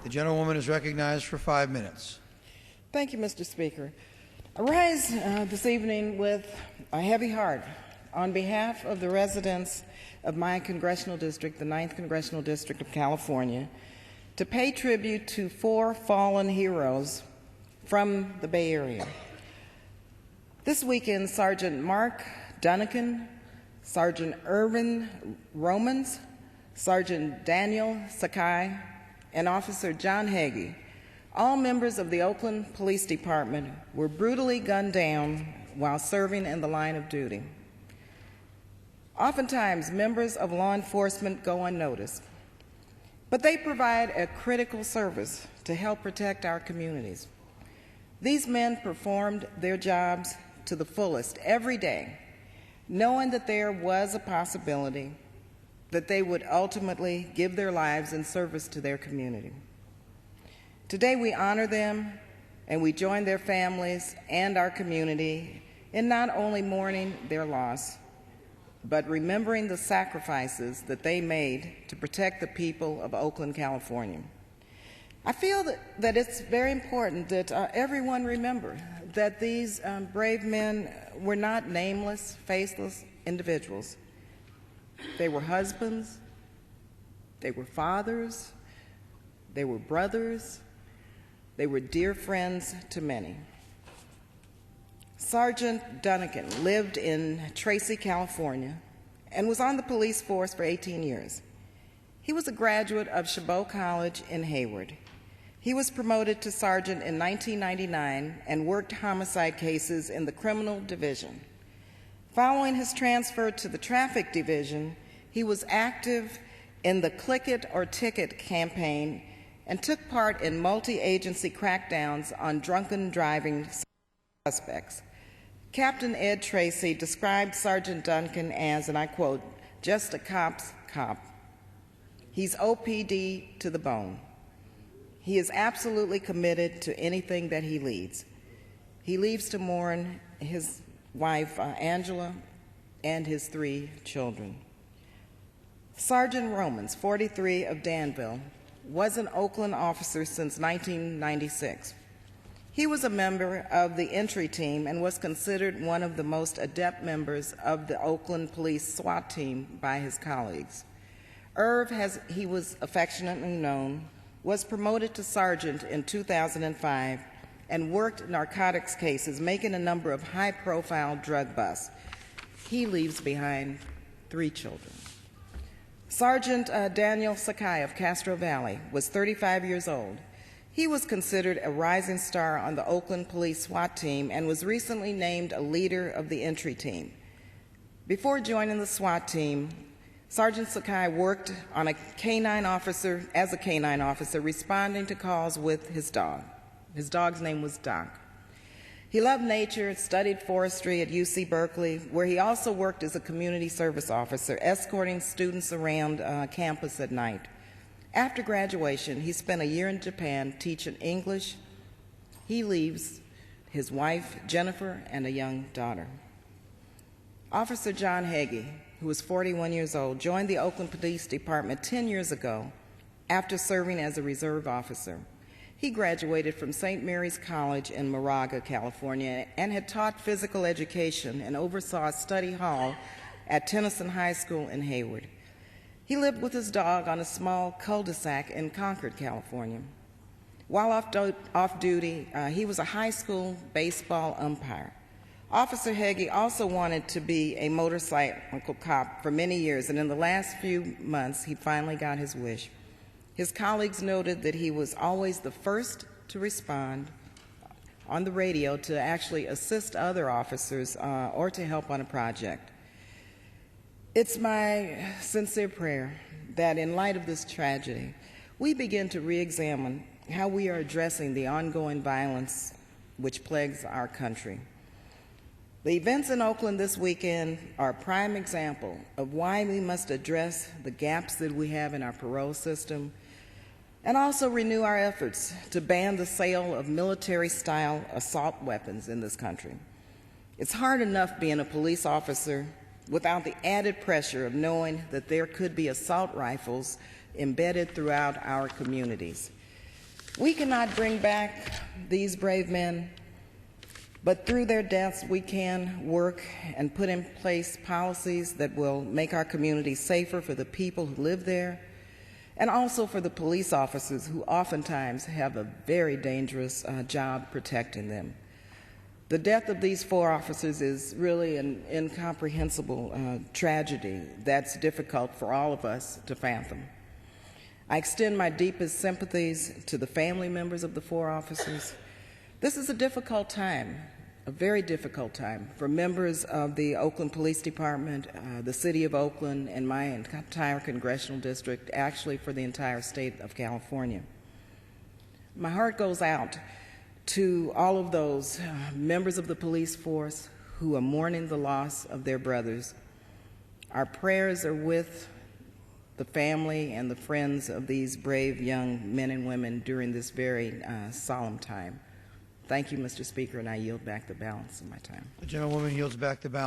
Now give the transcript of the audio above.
The gentlewoman is recognized for 5 minutes. Thank you, Mr. Speaker. I rise this evening with a heavy heart on behalf of the residents of my congressional district, the 9th Congressional District of California, to pay tribute to 4 fallen heroes from the Bay Area. This weekend, Sergeant Mark Dunnigan, Sergeant Irvin Romans, Sergeant Daniel Sakai, and Officer John Hagee, all members of the Oakland Police Department, were brutally gunned down while serving in the line of duty. Oftentimes, members of law enforcement go unnoticed, but they provide a critical service to help protect our communities. These men performed their jobs to the fullest every day, knowing that there was a possibility that they would ultimately give their lives in service to their community. Today we honor them and we join their families and our community in not only mourning their loss, but remembering the sacrifices that they made to protect the people of Oakland, California. I feel that it's very important that everyone remember that these brave men were not nameless, faceless individuals. They were husbands, they were fathers, they were brothers, they were dear friends to many. Sergeant Dunnigan lived in Tracy, California, and was on the police force for 18 years. He was a graduate of Chabot College in Hayward. He was promoted to sergeant in 1999 and worked homicide cases in the criminal division. Following his transfer to the traffic division, he was active in the Click It or Ticket campaign and took part in multi-agency crackdowns on drunken driving suspects. Captain Ed Tracy described Sergeant Duncan as, and I quote, "just a cop's cop. He's OPD to the bone. He is absolutely committed to anything that he leads. He leaves to mourn his wife, Angela, and his 3 children." Sergeant Romans, 43, of Danville, was an Oakland officer since 1996. He was a member of the entry team and was considered one of the most adept members of the Oakland Police SWAT team by his colleagues. Irv, as he was affectionately known, was promoted to sergeant in 2005 and worked narcotics cases, making a number of high-profile drug busts. He leaves behind 3 children. Sergeant Daniel Sakai of Castro Valley was 35 years old. He was considered a rising star on the Oakland Police SWAT team and was recently named a leader of the entry team. Before joining the SWAT team, Sergeant Sakai worked on as a canine officer responding to calls with his dog. His dog's name was Doc. He loved nature, studied forestry at UC Berkeley, where he also worked as a community service officer, escorting students around campus at night. After graduation, he spent a year in Japan teaching English. He leaves his wife, Jennifer, and a young daughter. Officer John Hagee, who was 41 years old, joined the Oakland Police Department 10 years ago after serving as a reserve officer. He graduated from St. Mary's College in Moraga, California, and had taught physical education and oversaw a study hall at Tennyson High School in Hayward. He lived with his dog on a small cul-de-sac in Concord, California. While off duty, he was a high school baseball umpire. Officer Hagee also wanted to be a motorcycle cop for many years, and in the last few months, he finally got his wish. His colleagues noted that he was always the first to respond on the radio to actually assist other officers or to help on a project. It's my sincere prayer that in light of this tragedy, we begin to re-examine how we are addressing the ongoing violence which plagues our country. The events in Oakland this weekend are a prime example of why we must address the gaps that we have in our parole system and also renew our efforts to ban the sale of military-style assault weapons in this country. It's hard enough being a police officer without the added pressure of knowing that there could be assault rifles embedded throughout our communities. We cannot bring back these brave men, but through their deaths, we can work and put in place policies that will make our communities safer for the people who live there, and also for the police officers who oftentimes have a very dangerous job protecting them. The death of these 4 officers is really an incomprehensible tragedy that's difficult for all of us to fathom. I extend my deepest sympathies to the family members of the 4 officers. This is a difficult time, a very difficult time for members of the Oakland Police Department, the City of Oakland, and my entire congressional district, actually for the entire state of California. My heart goes out to all of those members of the police force who are mourning the loss of their brothers. Our prayers are with the family and the friends of these brave young men and women during this very solemn time. Thank you, Mr. Speaker, and I yield back the balance of my time. The gentlewoman yields back the balance.